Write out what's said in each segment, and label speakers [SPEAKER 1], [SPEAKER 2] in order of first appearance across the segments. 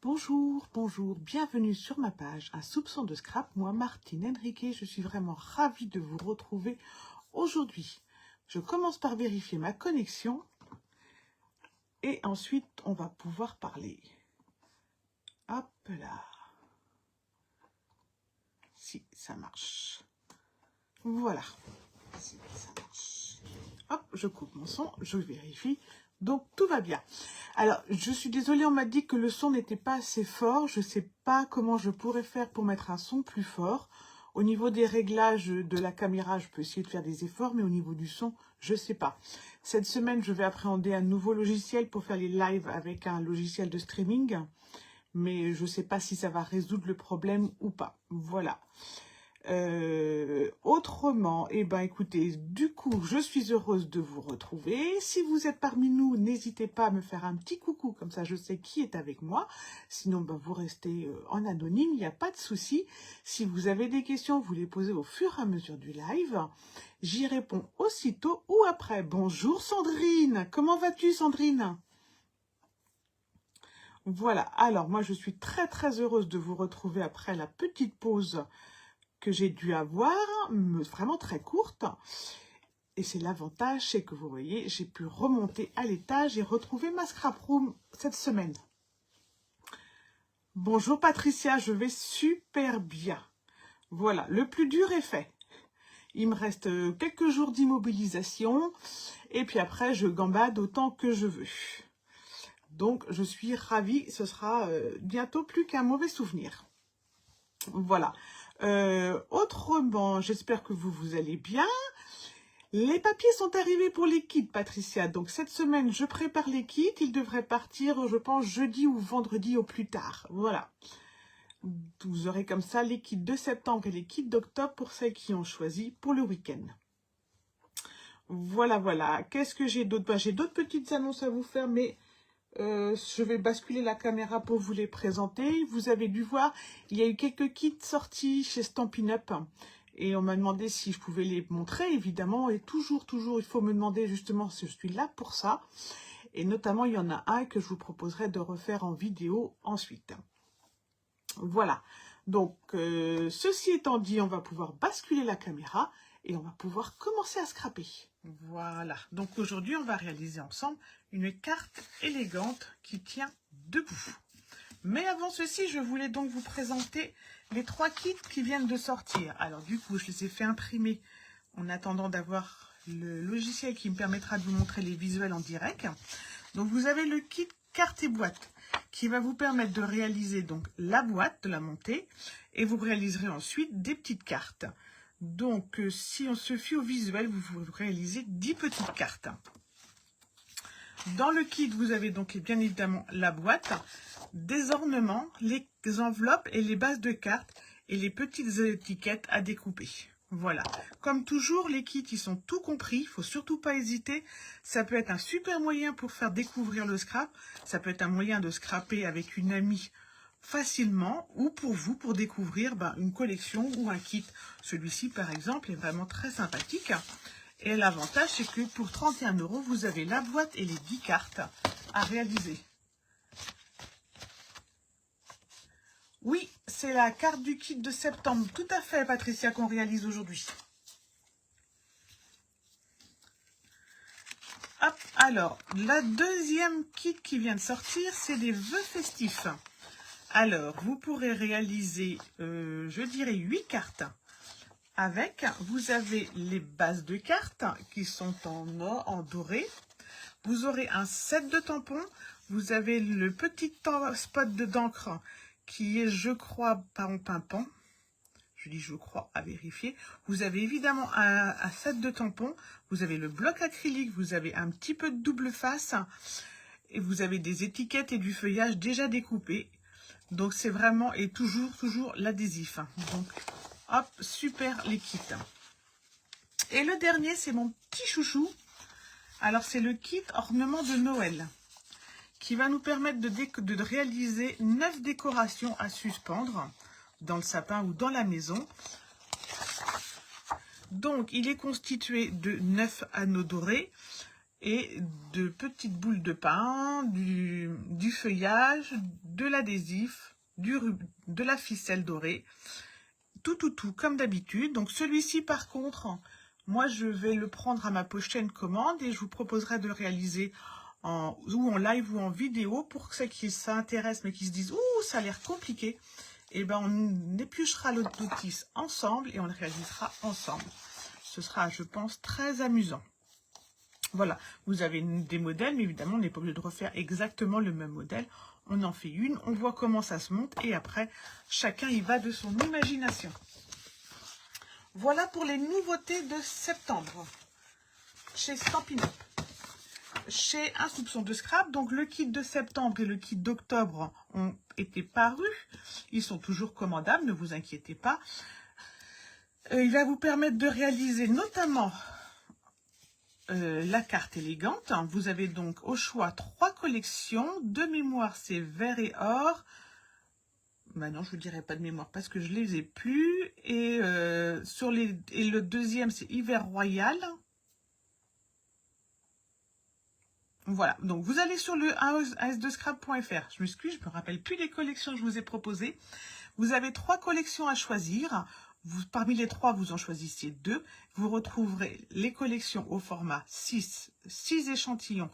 [SPEAKER 1] Bonjour, bonjour, bienvenue sur ma page Un soupçon de scrap. Moi, Martine Henriquet, je suis vraiment ravie de vous retrouver aujourd'hui. Je commence par vérifier ma connexion et ensuite on va pouvoir parler. Hop là. Si ça marche. Voilà. Si ça marche. Hop, je coupe mon son, je vérifie. Donc tout va bien. Alors, je suis désolée, on m'a dit que le son n'était pas assez fort. Je ne sais pas comment je pourrais faire pour mettre un son plus fort. Au niveau des réglages de la caméra, je peux essayer de faire des efforts, mais au niveau du son, je ne sais pas. Cette semaine, je vais appréhender un nouveau logiciel pour faire les lives avec un logiciel de streaming. Mais je ne sais pas si ça va résoudre le problème ou pas. Voilà. Autrement, écoutez, du coup, je suis heureuse de vous retrouver. Si vous êtes parmi nous, n'hésitez pas à me faire un petit coucou, comme ça je sais qui est avec moi. Sinon, vous restez en anonyme, il n'y a pas de souci. Si vous avez des questions, vous les posez au fur et à mesure du live. J'y réponds aussitôt ou après. Bonjour Sandrine, comment vas-tu Sandrine ? Voilà, alors moi je suis très heureuse de vous retrouver après la petite pause que j'ai dû avoir, vraiment très courte. Et c'est l'avantage, c'est que vous voyez, j'ai pu remonter à l'étage et retrouver ma scrap room cette semaine. Bonjour Patricia, je vais super bien. Voilà, le plus dur est fait. Il me reste quelques jours d'immobilisation et puis après je gambade autant que je veux. Donc je suis ravie, ce sera bientôt plus qu'un mauvais souvenir. Voilà. Autrement, j'espère que vous allez bien. Les papiers sont arrivés pour les kits, Patricia. Donc, cette semaine, je prépare les kits. Ils devraient partir, je pense, jeudi ou vendredi au plus tard. Voilà. Vous aurez comme ça les kits de septembre et les kits d'octobre pour celles qui ont choisi pour le week-end. Voilà. Qu'est-ce que j'ai d'autre ? J'ai d'autres petites annonces à vous faire, mais... je vais basculer la caméra pour vous les présenter. Vous avez dû voir, il y a eu quelques kits sortis chez Stampin' Up. Et on m'a demandé si je pouvais les montrer, évidemment. Et toujours, il faut me demander justement si je suis là pour ça. Et notamment, il y en a un que je vous proposerai de refaire en vidéo ensuite. Voilà. Donc, ceci étant dit, on va pouvoir basculer la caméra et on va pouvoir commencer à scraper. Voilà. Donc, aujourd'hui, on va réaliser ensemble une carte élégante qui tient debout. Mais avant ceci, je voulais donc vous présenter les 3 kits qui viennent de sortir. Alors, du coup, je les ai fait imprimer en attendant d'avoir le logiciel qui me permettra de vous montrer les visuels en direct. Donc, vous avez le kit carte et boîte qui va vous permettre de réaliser donc la boîte, de la monter, et vous réaliserez ensuite des petites cartes. Donc, si on se fie au visuel, vous réalisez 10 petites cartes. Dans le kit, vous avez donc bien évidemment la boîte, des ornements, les enveloppes et les bases de cartes et les petites étiquettes à découper. Voilà. Comme toujours, les kits, ils sont tout compris. Il ne faut surtout pas hésiter. Ça peut être un super moyen pour faire découvrir le scrap. Ça peut être un moyen de scraper avec une amie facilement ou pour vous, pour découvrir une collection ou un kit. Celui-ci, par exemple, est vraiment très sympathique. Et l'avantage, c'est que pour 31 €, vous avez la boîte et les 10 cartes à réaliser. Oui, c'est la carte du kit de septembre. Tout à fait, Patricia, qu'on réalise aujourd'hui. Hop, alors, la deuxième kit qui vient de sortir, c'est des vœux festifs. Alors, vous pourrez réaliser, je dirais, 8 cartes. Avec, vous avez les bases de cartes qui sont en or, en doré. Vous aurez un set de tampons. Vous avez le petit spot d'encre qui est, je crois, pas en pimpant. Je dis je crois, à vérifier. Vous avez évidemment un set de tampons. Vous avez le bloc acrylique. Vous avez un petit peu de double face. Et vous avez des étiquettes et du feuillage déjà découpés. Donc, c'est vraiment, et toujours l'adhésif. Donc, hop, super les kits. Et le dernier, c'est mon petit chouchou. Alors, c'est le kit ornement de Noël qui va nous permettre de réaliser 9 décorations à suspendre dans le sapin ou dans la maison. Donc, il est constitué de 9 anneaux dorés et de petites boules de pain, du feuillage, de l'adhésif, de la ficelle dorée, tout, comme d'habitude. Donc celui-ci, par contre, moi, je vais le prendre à ma prochaine commande et je vous proposerai de le réaliser ou en live ou en vidéo pour ceux qui s'intéressent mais qui se disent « Ouh, ça a l'air compliqué ». Et ben on épluchera le notice ensemble et on le réalisera ensemble. Ce sera, je pense, très amusant. Voilà, vous avez des modèles, mais évidemment, on n'est pas obligé de refaire exactement le même modèle. On en fait une, on voit comment ça se monte et après, chacun y va de son imagination. Voilà pour les nouveautés de septembre chez Stampin' Up. Chez Un Soupçon de Scrap, donc le kit de septembre et le kit d'octobre ont été parus. Ils sont toujours commandables, ne vous inquiétez pas. Il va vous permettre de réaliser notamment la carte élégante. Vous avez donc au choix 3 collections. De mémoire, c'est vert et or. Maintenant, je ne vous dirai pas de mémoire parce que je ne les ai plus. Et le deuxième, c'est hiver royal. Voilà, donc vous allez sur le as2scrap.fr. Je m'excuse, je ne me rappelle plus les collections que je vous ai proposées. Vous avez 3 collections à choisir. Parmi les 3, vous en choisissez 2. Vous retrouverez les collections au format 6 échantillons,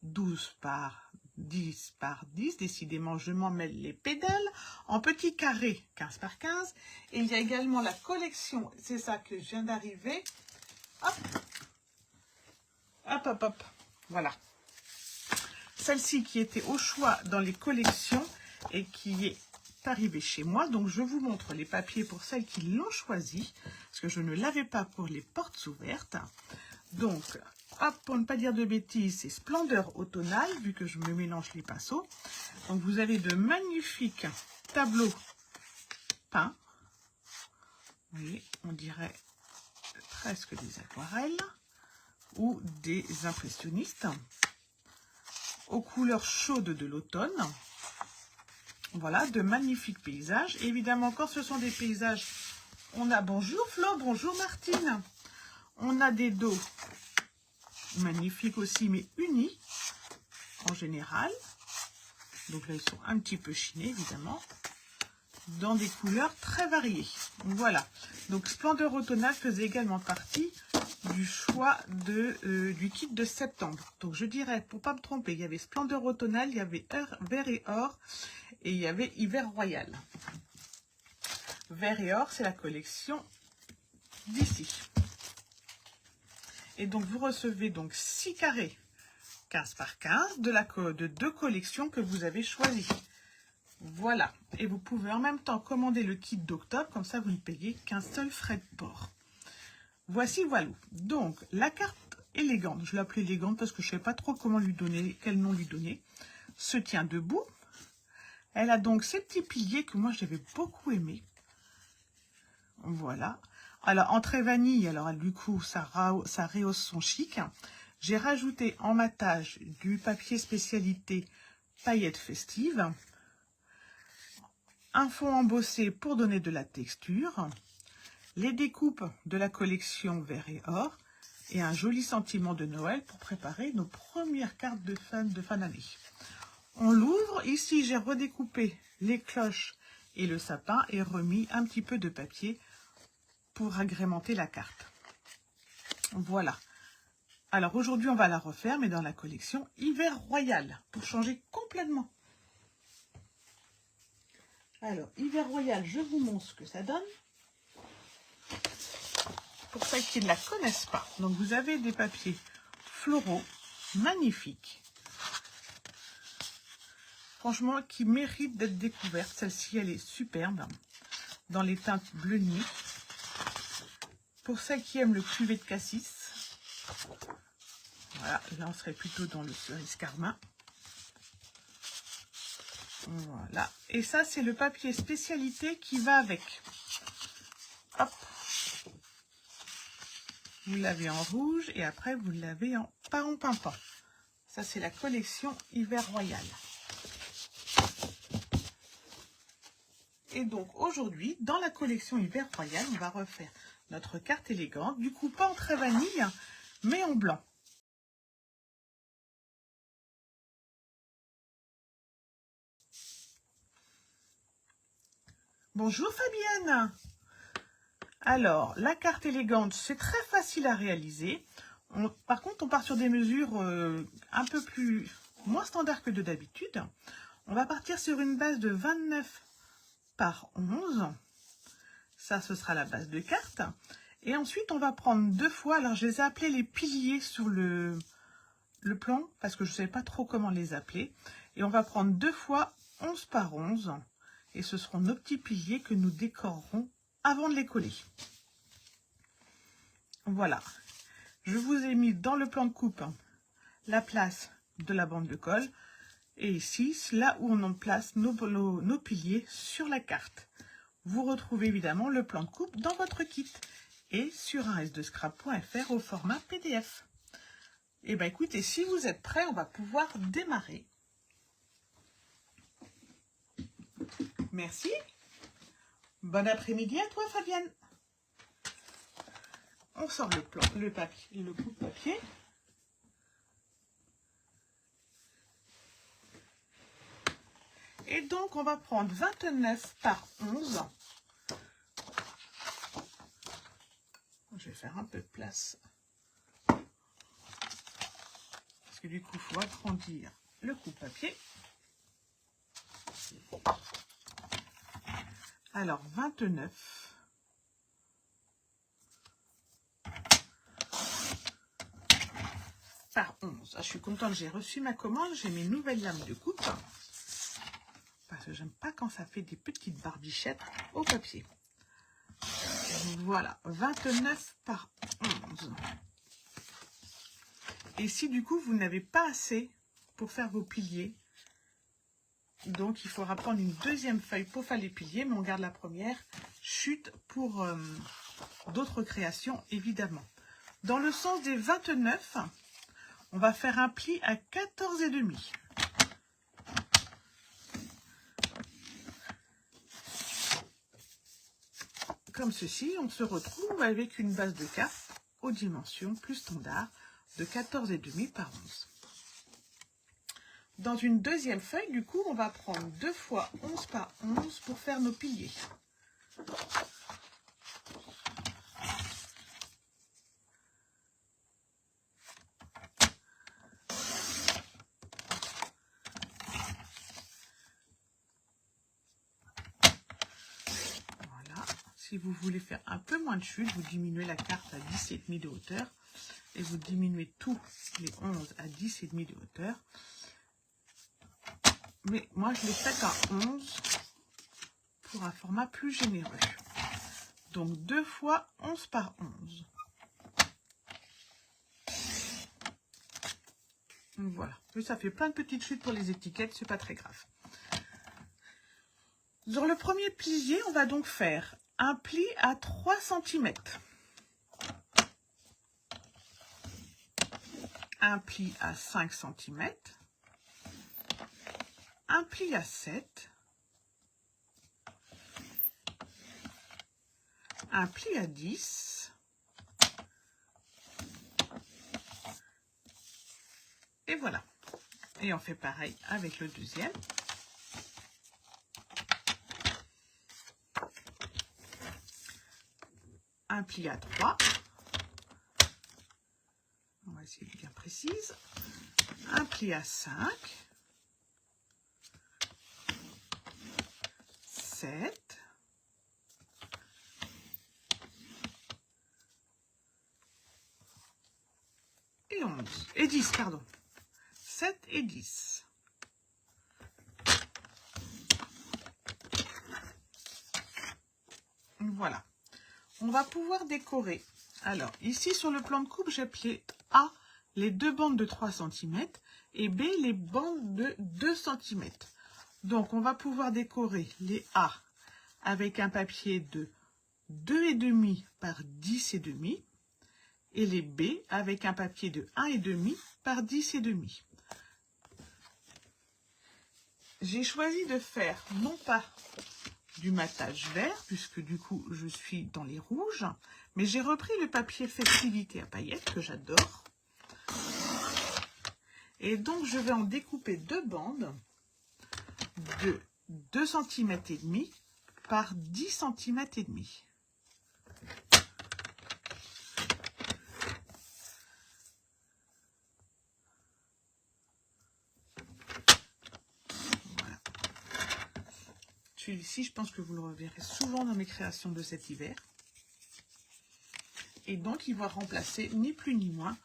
[SPEAKER 1] 12 par 10 par 10. Décidément, je m'en mêle les pédales. En petits carrés, 15 par 15. Et il y a également la collection, c'est ça que je viens d'arriver. Hop, hop, hop, hop. Voilà. Celle-ci qui était au choix dans les collections et qui est arrivée chez moi. Donc, je vous montre les papiers pour celles qui l'ont choisi, parce que je ne l'avais pas pour les portes ouvertes. Donc, hop, pour ne pas dire de bêtises, c'est Splendeur automnale, vu que je me mélange les pinceaux. Donc, vous avez de magnifiques tableaux peints. Vous voyez, on dirait presque des aquarelles ou des impressionnistes aux couleurs chaudes de l'automne. Voilà, de magnifiques paysages. Et évidemment, quand ce sont des paysages, on a bonjour Flo, bonjour Martine. On a des dos magnifiques aussi, mais unis en général. Donc là, ils sont un petit peu chinés, évidemment, dans des couleurs très variées. Voilà. Donc, Splendeur automnale faisait également partie du choix du kit de septembre. Donc, je dirais, pour ne pas me tromper, il y avait Splendeur automnale, il y avait vert et or, et il y avait hiver royal. Vert et or, c'est la collection d'ici. Et donc, vous recevez donc 6 carrés 15 par 15 de 2 collections que vous avez choisies. Voilà. Et vous pouvez en même temps commander le kit d'octobre, comme ça, vous ne payez qu'un seul frais de port. Voici, voilà. Donc, la carte élégante, je l'appelle élégante parce que je ne sais pas trop comment lui donner, quel nom lui donner, se tient debout. Elle a donc ces petits piliers que moi, j'avais beaucoup aimés. Voilà. Alors, entrée vanille, alors du coup, ça rehausse son chic. J'ai rajouté en matage du papier spécialité paillettes festives. Un fond embossé pour donner de la texture. Les découpes de la collection vert et or. Et un joli sentiment de Noël pour préparer nos premières cartes de fin d'année. On l'ouvre. Ici, j'ai redécoupé les cloches et le sapin et remis un petit peu de papier pour agrémenter la carte. Voilà. Alors aujourd'hui, on va la refaire, mais dans la collection Hiver Royal, pour changer complètement. Alors, Hiver Royal, je vous montre ce que ça donne. Pour celles qui ne la connaissent pas. Donc, vous avez des papiers floraux, magnifiques. Franchement, qui méritent d'être découvertes. Celle-ci, elle est superbe, dans les teintes bleu nuit. Pour celles qui aiment le cuvet de cassis. Voilà, là on serait plutôt dans le cerise carmin. Voilà, et ça c'est le papier spécialité qui va avec. Hop, vous l'avez en rouge et après vous l'avez en pain pimpant. Ça c'est la collection Hiver Royal. Et donc aujourd'hui, dans la collection Hiver Royal, on va refaire notre carte élégante, du coup pas en très vanille, mais en blanc. Bonjour Fabienne. Alors, la carte élégante, c'est très facile à réaliser. Par contre, on part sur des mesures un peu moins standards que de d'habitude. On va partir sur une base de 29 par 11. Ça, ce sera la base de carte. Et ensuite, on va prendre 2 fois, alors je les ai appelés les piliers sur le plan, parce que je ne savais pas trop comment les appeler. Et on va prendre 2 fois 11 par 11. Et ce seront nos petits piliers que nous décorerons avant de les coller. Voilà. Je vous ai mis dans le plan de coupe la place de la bande de colle. Et ici, là où on place nos piliers sur la carte. Vous retrouvez évidemment le plan de coupe dans votre kit et sur aresdescrap.fr au format PDF. Et bien écoutez, si vous êtes prêts, on va pouvoir démarrer. Merci. Bon après-midi à toi Fabienne. On sort le papier, le coupe-papier. Et donc, on va prendre 29 par 11. Je vais faire un peu de place. Parce que du coup, il faut agrandir le coupe-papier. Alors, 29 par 11. Ah, je suis contente, j'ai reçu ma commande. J'ai mes nouvelles lames de coupe. Parce que j'aime pas quand ça fait des petites barbichettes au papier. Voilà, 29 par 11. Et si du coup, vous n'avez pas assez pour faire vos piliers, donc il faudra prendre une deuxième feuille pour faire les piliers, mais on garde la première chute pour d'autres créations, évidemment. Dans le sens des 29, on va faire un pli à 14,5. Comme ceci, on se retrouve avec une base de carte aux dimensions plus standard de 14,5 par 11. Dans une deuxième feuille, du coup, on va prendre 2 fois 11 par 11 pour faire nos piliers. Voilà. Si vous voulez faire un peu moins de chute, vous diminuez la carte à 10,5 de hauteur et vous diminuez tous les 11 à 10,5 de hauteur. Mais moi, je l'ai fait à 11 pour un format plus généreux. Donc 2 fois 11 par 11. Voilà. Et ça fait plein de petites chutes pour les étiquettes, c'est pas très grave. Sur le premier pilier, on va donc faire un pli à 3 cm. Un pli à 5 cm. Un pli à 7. Un pli à 10. Et voilà. Et on fait pareil avec le deuxième. Un pli à 3. On va essayer de bien précise. Un pli à 5. 7. Et 11. Et 10, pardon. 7 et 10. Voilà. On va pouvoir décorer. Alors, ici, sur le plan de coupe, j'ai appelé A les 2 bandes de 3 cm et B les bandes de 2 cm. Donc, on va pouvoir décorer les A avec un papier de 2,5 par 10,5 et les B avec un papier de 1,5 par 10,5. J'ai choisi de faire non pas du matage vert, puisque du coup je suis dans les rouges, mais j'ai repris le papier festivité à paillettes que j'adore. Et donc je vais en découper 2 bandes de 2,5 cm par 10 cm et demi. Voilà. Celui-ci, je pense que vous le reverrez souvent dans mes créations de cet hiver. Et donc, il va remplacer ni plus ni moins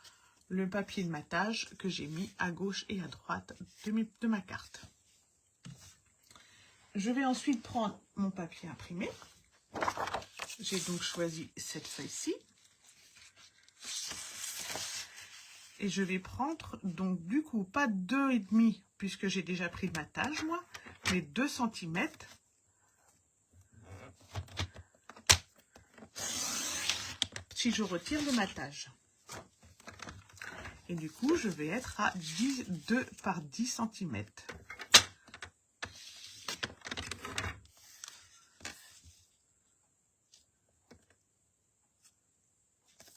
[SPEAKER 1] le papier de matage que j'ai mis à gauche et à droite de ma carte. Je vais ensuite prendre mon papier imprimé. J'ai donc choisi cette feuille-ci. Et je vais prendre, donc du coup, pas 2,5 puisque j'ai déjà pris le matage, moi, mais 2 cm. Si je retire le matage. Et du coup, je vais être à 2 par 10 cm.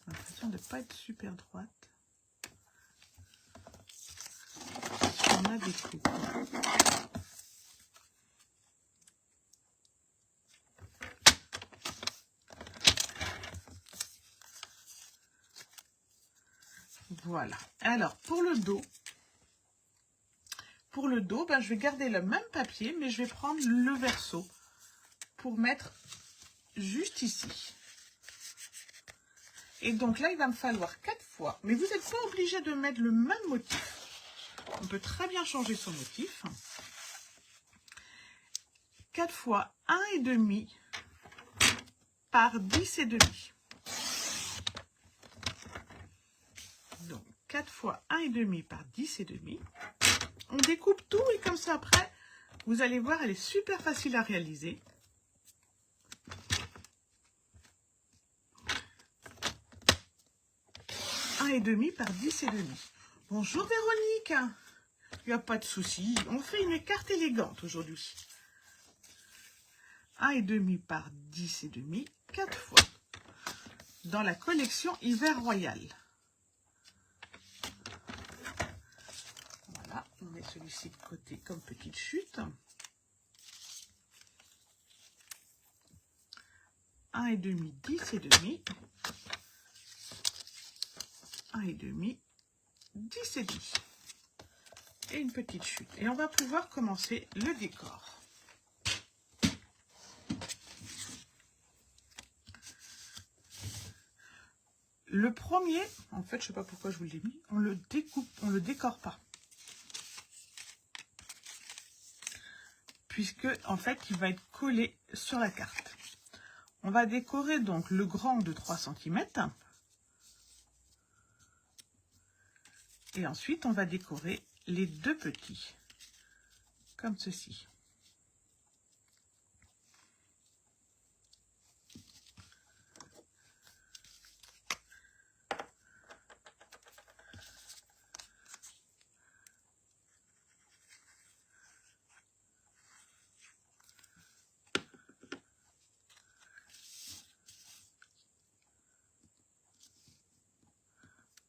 [SPEAKER 1] J'ai l'impression de ne pas être super droite. On a des coupes. Voilà. Alors, pour le dos, ben, je vais garder le même papier, mais je vais prendre le verso pour mettre juste ici. Et donc là, il va me falloir 4 fois. Mais vous n'êtes pas obligé de mettre le même motif. On peut très bien changer son motif. 4 fois 1,5 par 10,5. Donc 4 fois 1,5 par 10,5. On découpe tout et comme ça après, vous allez voir, elle est super facile à réaliser. Et demi par 10,5. Bonjour Véronique. Il n'y a pas de souci. On fait une carte élégante aujourd'hui. 1,5 par 10,5, 4 fois. Dans la collection Hiver Royal. Voilà, on met celui-ci de côté comme petite chute. 1,5, 10,5. 1,5, 10,5. Et une petite chute. Et on va pouvoir commencer le décor. Le premier, en fait, je ne sais pas pourquoi je vous l'ai mis, on le découpe, on le décore pas. Puisque, en fait, il va être collé sur la carte. On va décorer donc le grand de 3 cm. Et ensuite, on va décorer les deux petits, comme ceci.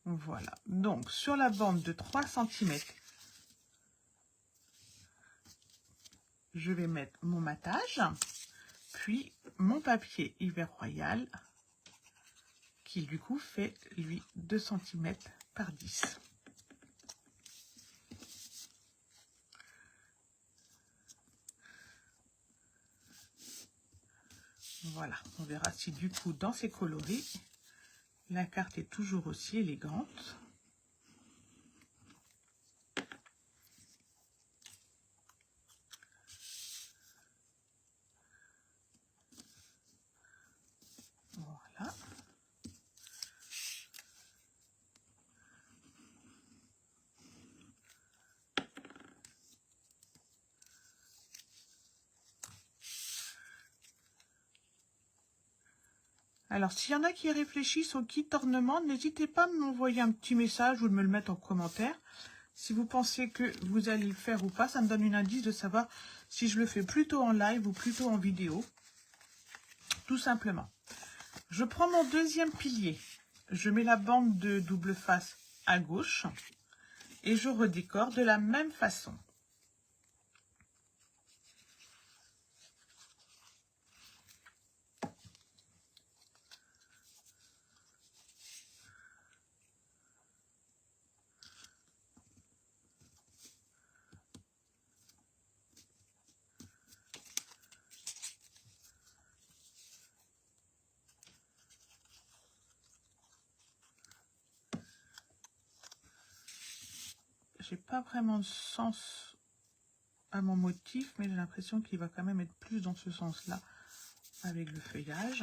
[SPEAKER 1] Voilà, donc sur la bande de 3 cm, je vais mettre mon matage, puis mon papier Hiver Royal, qui du coup fait, lui, 2 cm par 10. Voilà, on verra si du coup, dans ces coloris, la carte est toujours aussi élégante. Voilà. Alors, s'il y en a qui réfléchissent au kit ornement, n'hésitez pas à m'envoyer un petit message ou de me le mettre en commentaire. Si vous pensez que vous allez le faire ou pas, ça me donne un indice de savoir si je le fais plutôt en live ou plutôt en vidéo. Tout simplement. Je prends mon deuxième pilier. Je mets la bande de double face à gauche et je redécore de la même façon. j'ai pas vraiment de sens à mon motif, mais j'ai l'impression qu'il va quand même être plus dans ce sens-là avec le feuillage.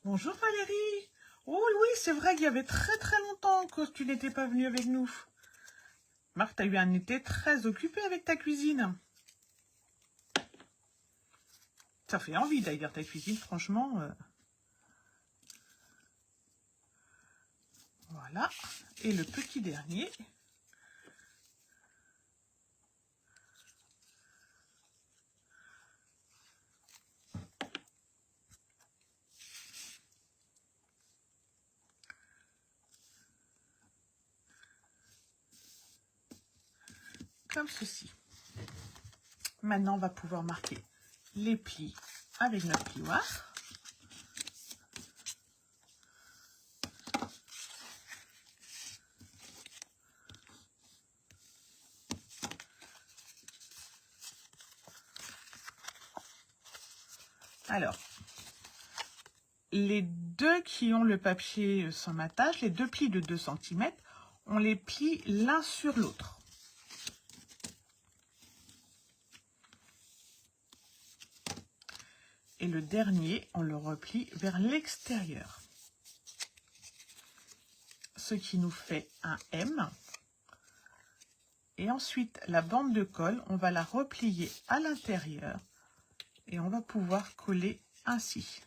[SPEAKER 1] Bonjour Valérie. Oh oui, c'est vrai qu'il y avait très très longtemps que tu n'étais pas venue avec nous. Marc, tu as eu un été très occupé avec ta cuisine. Ça fait envie d'ailleurs ta cuisine, franchement. Voilà. Et le petit dernier. Comme ceci. Maintenant, on va pouvoir marquer les plis avec notre plioir. Alors, les deux qui ont le papier sans matage, les deux plis de 2 cm, on les plie l'un sur l'autre. Et le dernier, on le replie vers l'extérieur. Ce qui nous fait un M. Et ensuite, la bande de colle, on va la replier à l'intérieur. Et on va pouvoir coller ainsi.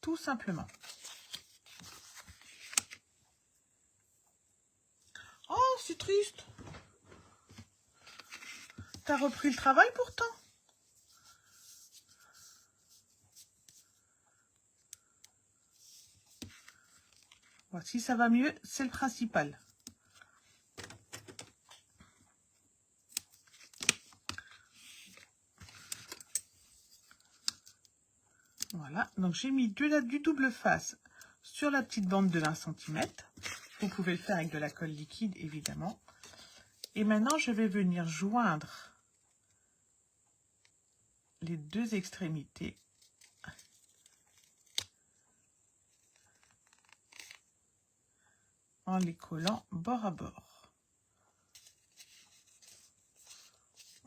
[SPEAKER 1] Tout simplement. Oh, c'est triste. T'as repris le travail pourtant. Voici, ça va mieux, c'est le principal. Voilà, donc j'ai mis du double face sur la petite bande de 20 cm. Vous pouvez le faire avec de la colle liquide, évidemment. Et maintenant, je vais venir joindre les deux extrémités en les collant bord à bord.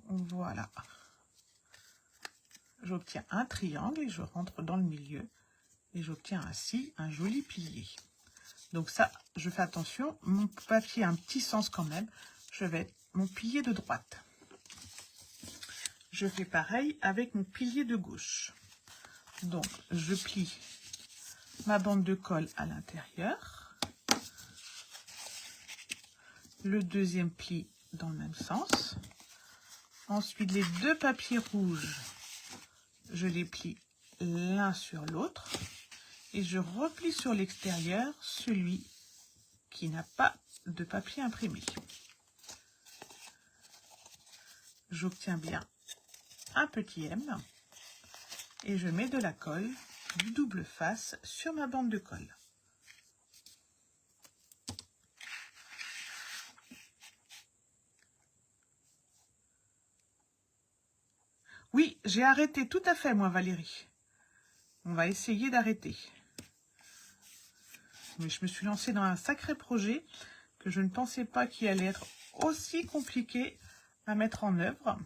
[SPEAKER 1] Voilà. J'obtiens un triangle et je rentre dans le milieu. Et j'obtiens ainsi un joli pilier. Donc ça, je fais attention, mon papier a un petit sens quand même. Je vais être mon pilier de droite. Je fais pareil avec mon pilier de gauche. Donc, je plie ma bande de colle à l'intérieur. Le deuxième pli dans le même sens. Ensuite, les deux papiers rouges, je les plie l'un sur l'autre. Et je replie sur l'extérieur celui qui n'a pas de papier imprimé. J'obtiens bien un petit M et je mets de la colle, du double face sur ma bande de colle. Oui, j'ai arrêté tout à fait moi Valérie. On va essayer d'arrêter. Mais je me suis lancée dans un sacré projet que je ne pensais pas qu'il allait être aussi compliqué à mettre en œuvre.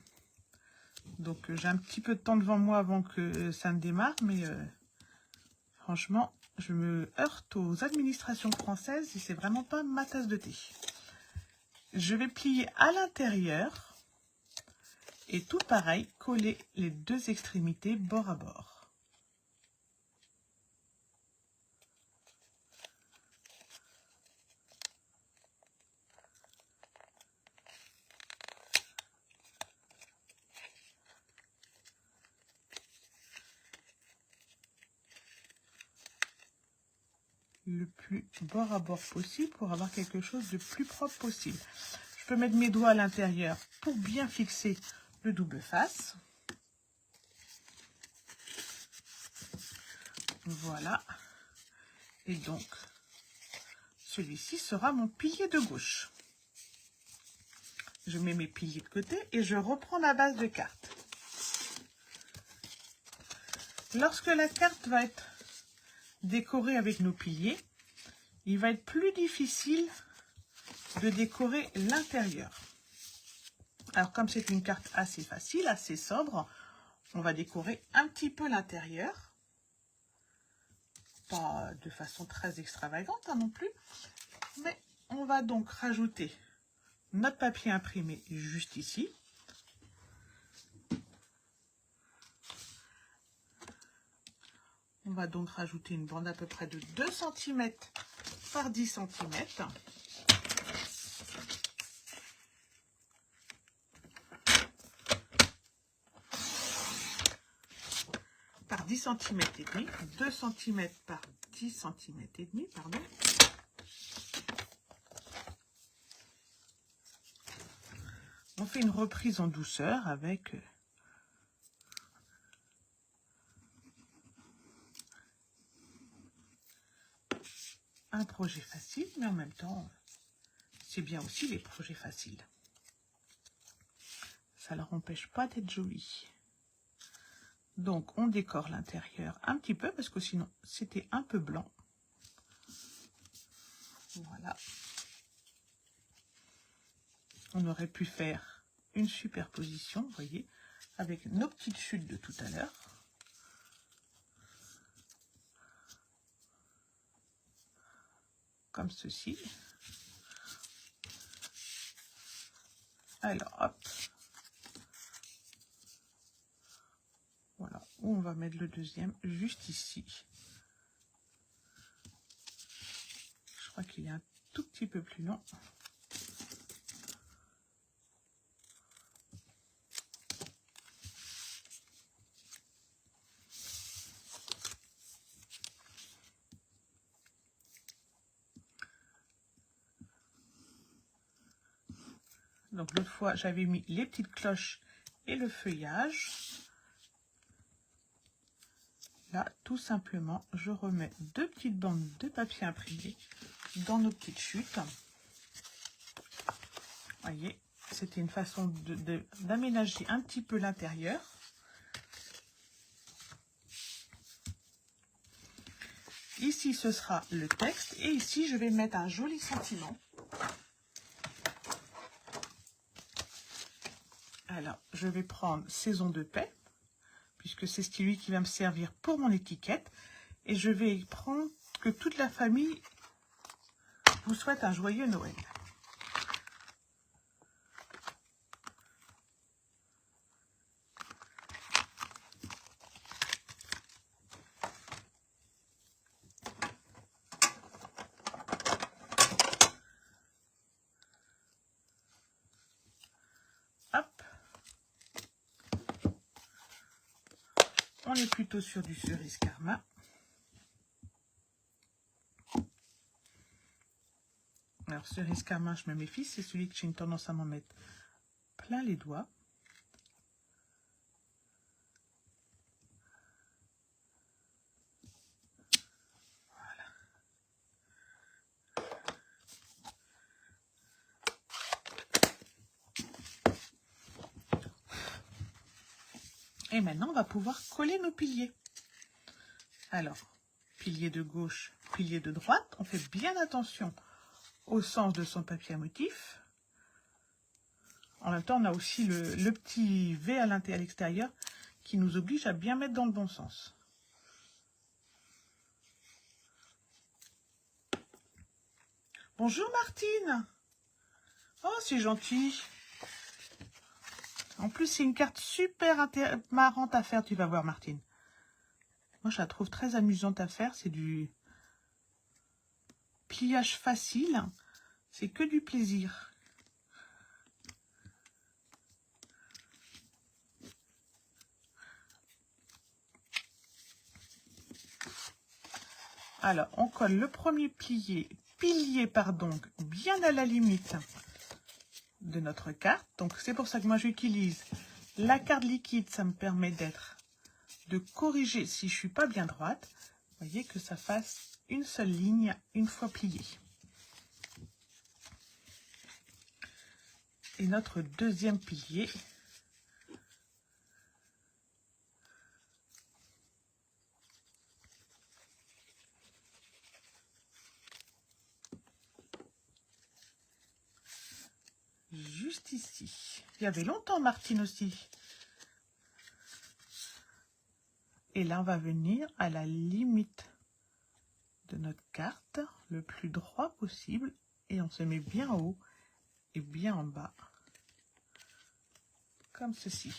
[SPEAKER 1] Donc j'ai un petit peu de temps devant moi avant que ça ne démarre, mais franchement, je me heurte aux administrations françaises et c'est vraiment pas ma tasse de thé. Je vais plier à l'intérieur et tout pareil, coller les deux extrémités bord à bord. Le plus bord à bord possible pour avoir quelque chose de plus propre possible. Je peux mettre mes doigts à l'intérieur pour bien fixer le double face. Voilà. Et donc, celui-ci sera mon pilier de gauche. Je mets mes piliers de côté et je reprends ma base de carte. Lorsque la carte va être décorer avec nos piliers, il va être plus difficile de décorer l'intérieur. Alors, comme c'est une carte assez facile, assez sobre, on va décorer un petit peu l'intérieur. Pas de façon très extravagante non plus. Mais on va donc rajouter notre papier imprimé juste ici. On va donc rajouter une bande à peu près de 2 cm par 10 cm. Par 10 cm et demi, 2 cm par 10 cm et demi, pardon. On fait une reprise en douceur avec un projet facile, mais en même temps, c'est bien aussi les projets faciles. Ça ne leur empêche pas d'être joli. Donc, on décore l'intérieur un petit peu, parce que sinon, c'était un peu blanc. Voilà. On aurait pu faire une superposition, vous voyez, avec nos petites chutes de tout à l'heure. Comme ceci. Alors, hop. Voilà, on va mettre le deuxième juste ici. Je crois qu'il est un tout petit peu plus long. Donc l'autre fois, j'avais mis les petites cloches et le feuillage. Là, tout simplement, je remets 2 petites bandes de papier imprimé dans nos petites chutes. Vous voyez, c'était une façon d'aménager un petit peu l'intérieur. Ici, ce sera le texte. Et ici, je vais mettre un joli sentiment. Alors, je vais prendre Saison de paix, puisque c'est celui qui va me servir pour mon étiquette. Et je vais prendre que toute la famille vous souhaite un joyeux Noël. Hop. On est plutôt sur du cerise karma. Alors, cerise karma, je me méfie, c'est celui que j'ai une tendance à m'en mettre plein les doigts. Voilà. Et maintenant, on va pouvoir coller nos piliers. Alors, pilier de gauche, pilier de droite. On fait bien attention au sens de son papier à motif. En même temps, on a aussi le petit V à l'extérieur qui nous oblige à bien mettre dans le bon sens. Bonjour Martine. Oh, c'est gentil. En plus, c'est une carte super marrante à faire, tu vas voir Martine. Moi, je la trouve très amusante à faire. C'est du pliage facile. C'est que du plaisir. Alors, on colle le premier pilier, bien à la limite de notre carte. Donc, c'est pour ça que moi, j'utilise la carte liquide. Ça me permet de corriger si je suis pas bien droite. Vous voyez que ça fasse une seule ligne une fois plié. Et notre deuxième pilier. juste ici. Il y avait longtemps Martine aussi. Et là, on va venir à la limite de notre carte, le plus droit possible. Et on se met bien en haut et bien en bas. Comme ceci.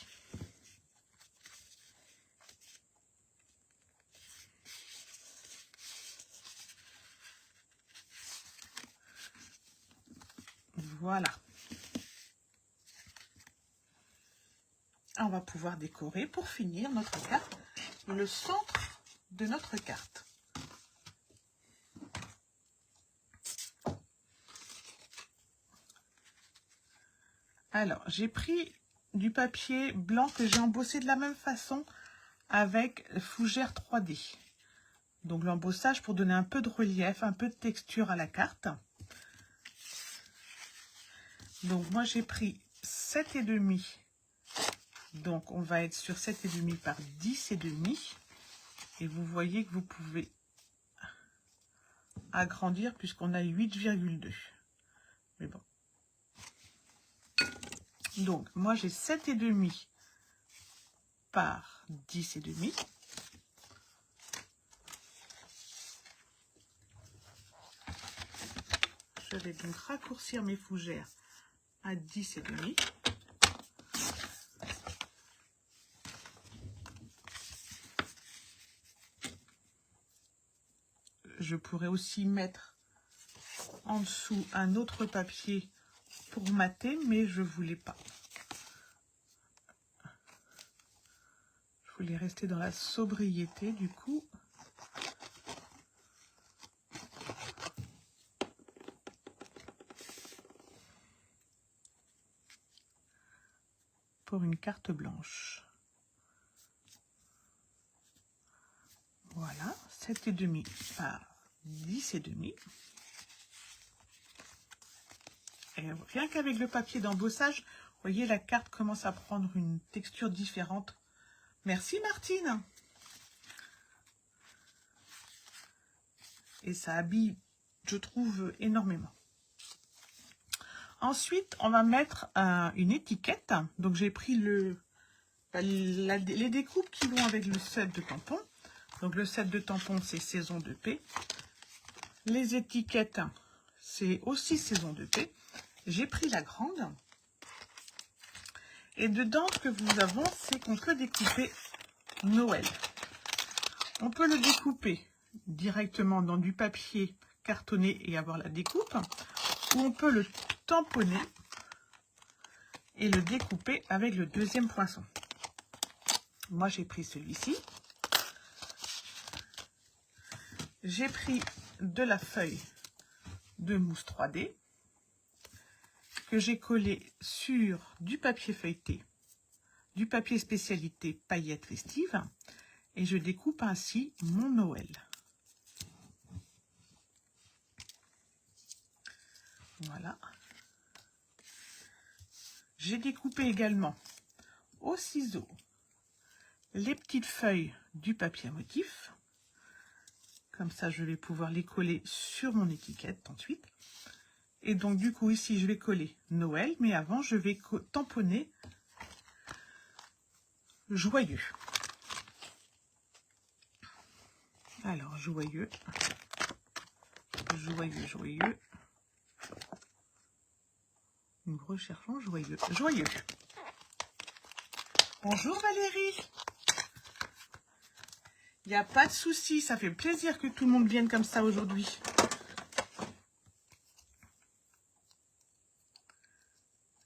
[SPEAKER 1] Voilà. On va pouvoir décorer pour finir notre carte, le centre de notre carte. Alors, j'ai pris du papier blanc que j'ai embossé de la même façon avec fougère 3D. Donc l'embossage pour donner un peu de relief, un peu de texture à la carte. Donc moi j'ai pris 7,5. Donc on va être sur 7,5 par 10,5. Et vous voyez que vous pouvez agrandir puisqu'on a 8,2. Mais bon. Donc moi j'ai 7,5 par 10,5. Je vais donc raccourcir mes fougères à 10,5. Je pourrais aussi mettre en dessous un autre papier pour mater, mais je voulais pas. Je voulais rester dans la sobriété du coup. Pour une carte blanche. Voilà, 7,5 par 10,5. Et rien qu'avec le papier d'embossage, vous voyez, la carte commence à prendre une texture différente. Merci Martine. Et ça habille, je trouve, énormément. Ensuite, on va mettre une étiquette. Donc, j'ai pris les découpes qui vont avec le set de tampons. Donc, le set de tampons, c'est saison de paix. Les étiquettes, c'est aussi saison de paix. J'ai pris la grande. Et dedans, ce que nous avons, c'est qu'on peut découper Noël. On peut le découper directement dans du papier cartonné et avoir la découpe. Ou on peut le tamponner et le découper avec le deuxième poinçon. Moi, j'ai pris celui-ci. J'ai pris de la feuille de mousse 3D que j'ai collé sur du papier feuilleté, du papier spécialité paillettes festives, et je découpe ainsi mon Noël. Voilà. J'ai découpé également au ciseau les petites feuilles du papier à motif. Comme ça, je vais pouvoir les coller sur mon étiquette ensuite. Et donc, du coup, ici, je vais coller Noël. Mais avant, je vais tamponner joyeux. Alors, joyeux. Joyeux, joyeux. Nous recherchons joyeux. Joyeux. Bonjour Valérie. Il n'y a pas de souci, ça fait plaisir que tout le monde vienne comme ça aujourd'hui.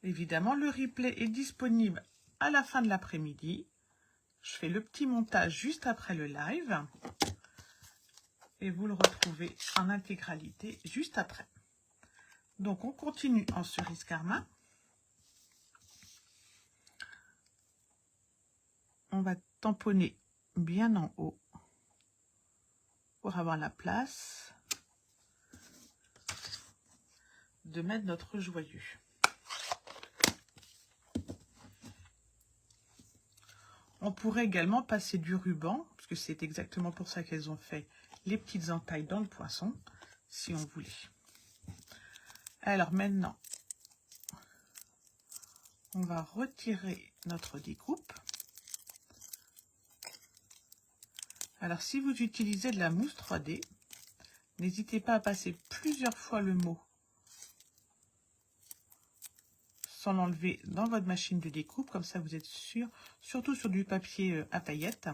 [SPEAKER 1] Évidemment, le replay est disponible à la fin de l'après-midi. Je fais le petit montage juste après le live. Et vous le retrouvez en intégralité juste après. Donc, on continue en cerise karma. On va tamponner bien en haut pour avoir la place de mettre notre joyeux. On pourrait également passer du ruban, parce que c'est exactement pour ça qu'elles ont fait les petites entailles dans le poinçon, si on voulait. Alors maintenant, On va retirer notre découpe. Alors, si vous utilisez de la mousse 3D, n'hésitez pas à passer plusieurs fois le mot sans l'enlever dans votre machine de découpe. Comme ça, vous êtes sûr, surtout sur du papier à paillettes.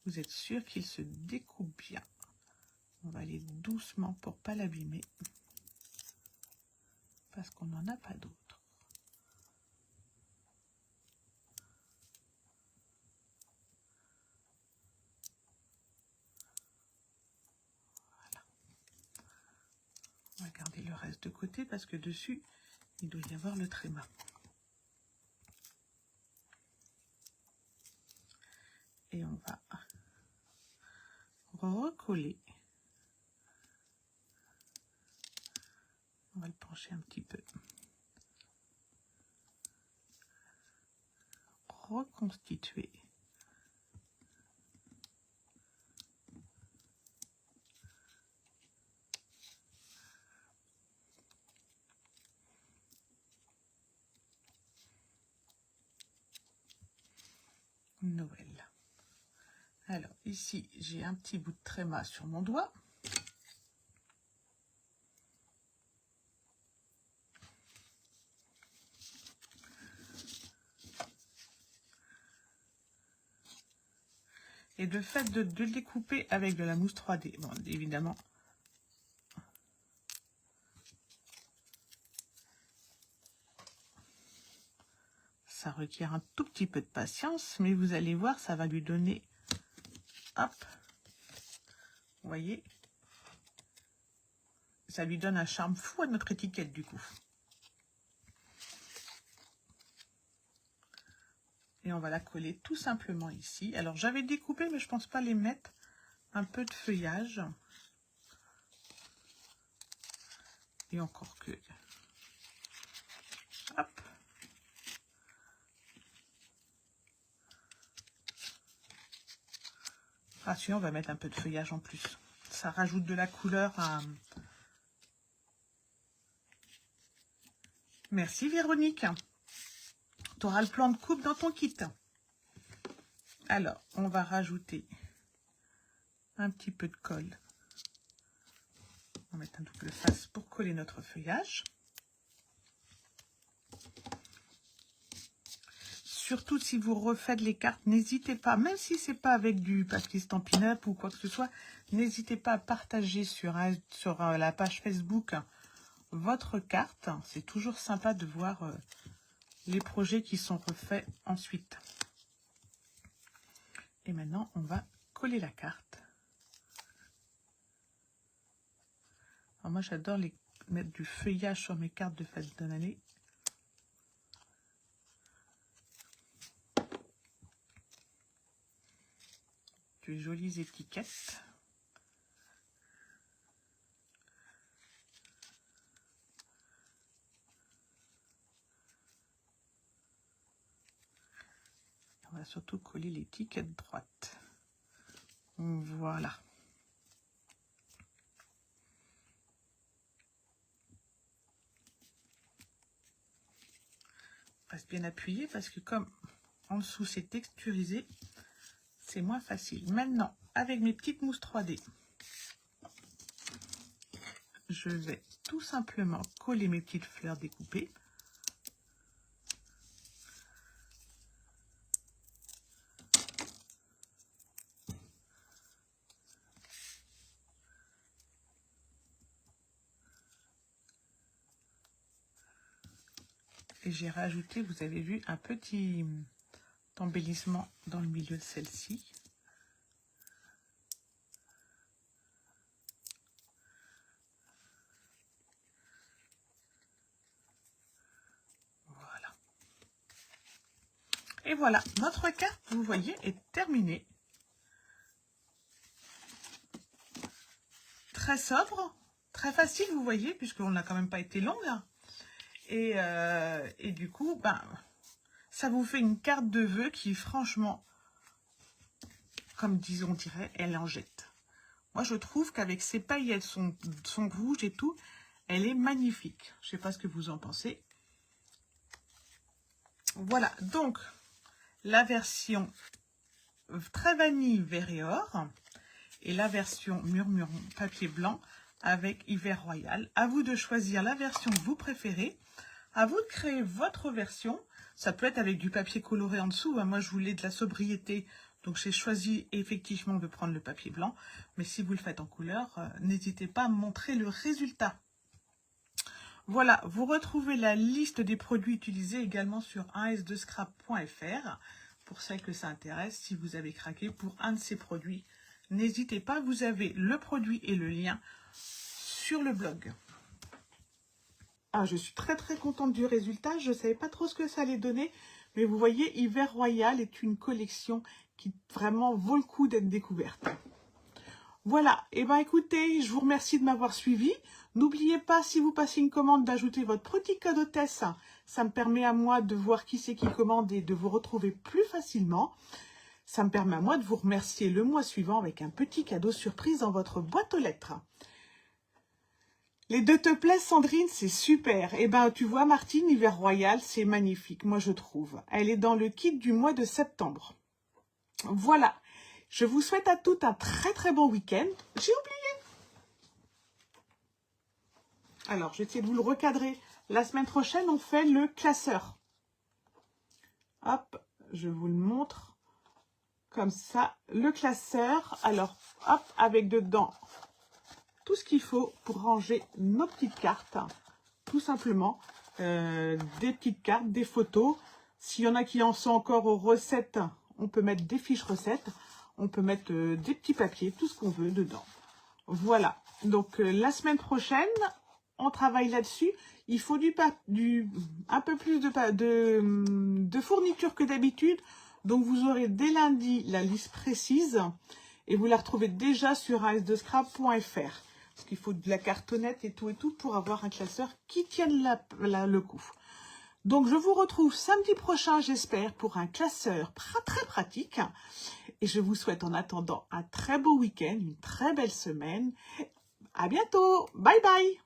[SPEAKER 1] Vous êtes sûr qu'il se découpe bien. On va aller doucement pour pas l'abîmer. Parce qu'on n'en a pas d'autre. On va garder le reste de côté parce que dessus, il doit y avoir le tréma. Et on va recoller. On va le pencher un petit peu. Reconstituer. Noël. Alors ici, j'ai un petit bout de tréma sur mon doigt. Et le fait de le découper avec de la mousse 3D, bon, évidemment, ça requiert un tout petit peu de patience, mais vous allez voir, ça va lui donner, hop, vous voyez, ça lui donne un charme fou à notre étiquette du coup. Et on va la coller tout simplement ici. Alors j'avais découpé, mais je pense pas les mettre un peu de feuillage. Et encore que, hop. Ah si, on va mettre un peu de feuillage en plus. Ça rajoute de la couleur à... Merci Véronique. Tu auras le plan de coupe dans ton kit. Alors, on va rajouter un petit peu de colle. On va mettre un double face pour coller notre feuillage. Surtout si vous refaites les cartes, n'hésitez pas, même si c'est pas avec du papier Stampin' Up ou quoi que ce soit, n'hésitez pas à partager sur la page Facebook votre carte. C'est toujours sympa de voir les projets qui sont refaits ensuite. Et maintenant, on va coller la carte. Alors moi, j'adore mettre du feuillage sur mes cartes de fête de l'année. De jolies étiquettes. On va surtout coller l'étiquette droite. Voilà. Reste bien appuyé parce que comme en dessous c'est texturisé, c'est moins facile. Maintenant, avec mes petites mousses 3D, je vais tout simplement coller mes petites fleurs découpées. Et j'ai rajouté, vous avez vu, un petit embellissement dans le milieu de celle-ci. Voilà. Et voilà, notre carte, vous voyez, est terminée. Très sobre, très facile, vous voyez, puisqu'on n'a quand même pas été longue. Et du coup, ben, ça vous fait une carte de vœux qui, franchement, comme on dirait, elle en jette. Moi, je trouve qu'avec ses paillettes, son rouge et tout, elle est magnifique. Je ne sais pas ce que vous en pensez. Voilà, donc, la version très vanille, vert et or. Et la version murmuron papier blanc avec hiver royal. À vous de choisir la version que vous préférez. À vous de créer votre version. Ça peut être avec du papier coloré en dessous. Moi, je voulais de la sobriété. Donc, j'ai choisi effectivement de prendre le papier blanc. Mais si vous le faites en couleur, n'hésitez pas à me montrer le résultat. Voilà, vous retrouvez la liste des produits utilisés également sur 1s2scrap.fr. Pour celles que ça intéresse, si vous avez craqué pour un de ces produits, n'hésitez pas, vous avez le produit et le lien sur le blog. Ah, je suis très très contente du résultat. Je ne savais pas trop ce que ça allait donner. Mais vous voyez, Hiver Royal est une collection qui vraiment vaut le coup d'être découverte. Voilà, et bien écoutez, je vous remercie de m'avoir suivi. N'oubliez pas, si vous passez une commande, d'ajouter votre petit code hôtesse. Ça me permet à moi de voir qui c'est qui commande et de vous retrouver plus facilement. Ça me permet à moi de vous remercier le mois suivant avec un petit cadeau surprise dans votre boîte aux lettres. Les deux te plaisent, Sandrine, c'est super. Eh ben, tu vois, Martine, Hiver Royal, c'est magnifique, moi je trouve. Elle est dans le kit du mois de septembre. Voilà. Je vous souhaite à toutes un très très bon week-end. J'ai oublié. Alors, je vais essayer de vous le recadrer. La semaine prochaine, on fait le classeur. Hop, je vous le montre. Comme ça, le classeur. Alors, hop, avec dedans tout ce qu'il faut pour ranger nos petites cartes. Tout simplement, des petites cartes, des photos. S'il y en a qui en sont encore aux recettes, on peut mettre des fiches recettes. On peut mettre des petits papiers, tout ce qu'on veut dedans. Voilà. Donc, la semaine prochaine, on travaille là-dessus. Il faut un peu plus de fourniture que d'habitude. Donc, vous aurez dès lundi la liste précise. Et vous la retrouvez déjà sur as2scrap.fr. Parce qu'il faut de la cartonnette et tout pour avoir un classeur qui tienne le coup. Donc, je vous retrouve samedi prochain, j'espère, pour un classeur très pratique. Et je vous souhaite en attendant un très beau week-end, une très belle semaine. À bientôt. Bye bye.